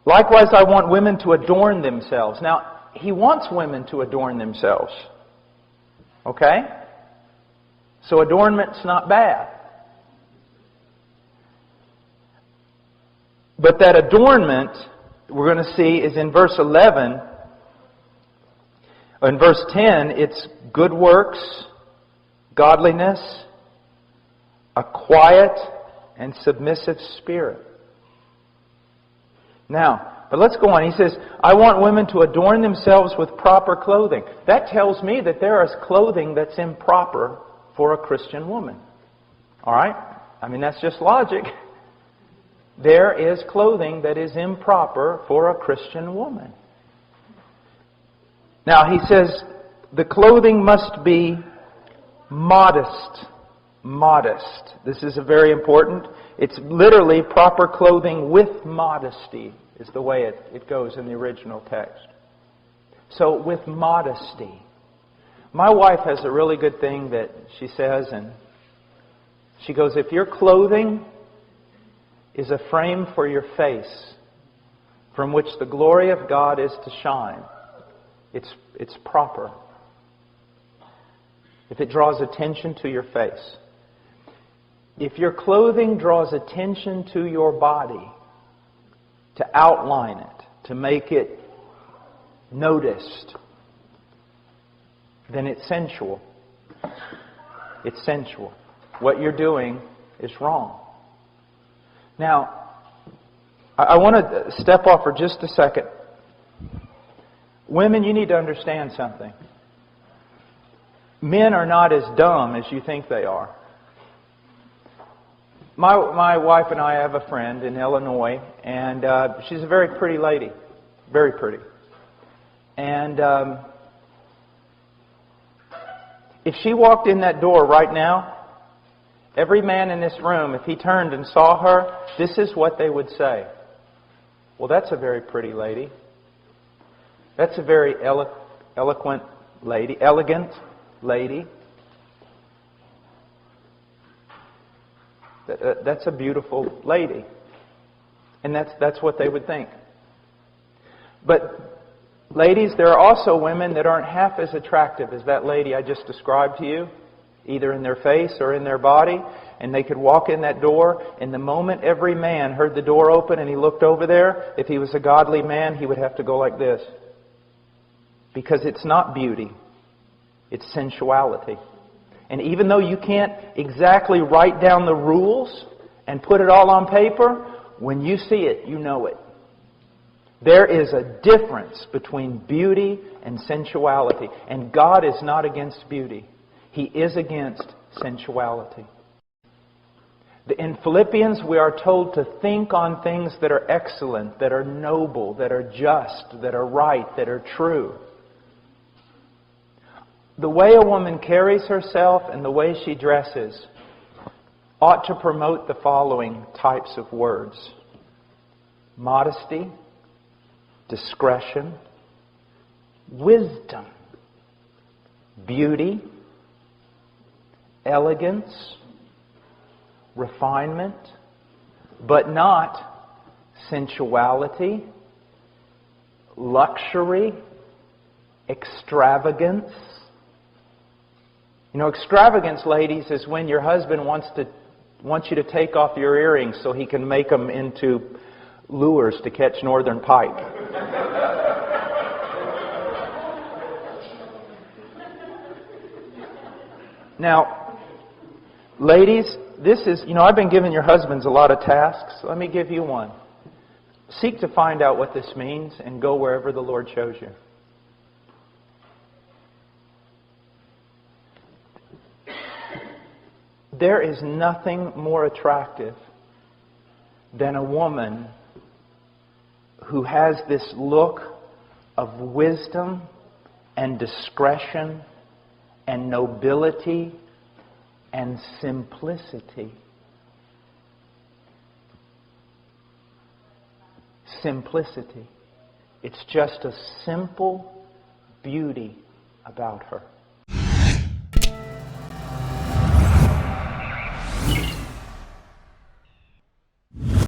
Likewise, I want women to adorn themselves. Now, He wants women to adorn themselves. Okay? So adornment's not bad. But that adornment, we're going to see, is in verse 11. In verse 10, it's good works, godliness, a quiet and submissive spirit. Now, but let's go on. He says, I want women to adorn themselves with proper clothing. That tells me that there is clothing that's improper for a Christian woman. All right? I mean, that's just logic. There is clothing that is improper for a Christian woman. Now, he says, the clothing must be modest. Modest. This is a very important. It's literally proper clothing with modesty is the way it goes in the original text. So, with modesty. My wife has a really good thing that she says, and she goes, if your clothing is a frame for your face from which the glory of God is to shine, it's proper. If it draws attention to your face. If your clothing draws attention to your body, to outline it, to make it noticed, then it's sensual. It's sensual. What you're doing is wrong. Now, I want to step off for just a second. Women, you need to understand something. Men are not as dumb as you think they are. My wife and I have a friend in Illinois, and she's a very pretty lady. Very pretty. And if she walked in that door right now, every man in this room, if he turned and saw her, this is what they would say. Well, that's a very pretty lady. That's a very elegant lady. That's a beautiful lady. And that's what they would think. But ladies, there are also women that aren't half as attractive as that lady I just described to you, either in their face or in their body, and they could walk in that door, and the moment every man heard the door open and he looked over there, if he was a godly man, he would have to go like this. Because it's not beauty, it's sensuality. And even though you can't exactly write down the rules and put it all on paper, when you see it, you know it. There is a difference between beauty and sensuality. And God is not against beauty. He is against sensuality. In Philippians, we are told to think on things that are excellent, that are noble, that are just, that are right, that are true. The way a woman carries herself and the way she dresses ought to promote the following types of words: modesty, discretion, wisdom, beauty, elegance, refinement, but not sensuality, luxury, extravagance. You know, extravagance, ladies, is when your husband wants you to take off your earrings so he can make them into lures to catch northern pike. Now, ladies, this is, I've been giving your husbands a lot of tasks. Let me give you one. Seek to find out what this means and go wherever the Lord shows you. There is nothing more attractive than a woman who has this look of wisdom and discretion and nobility and simplicity. Simplicity. It's just a simple beauty about her.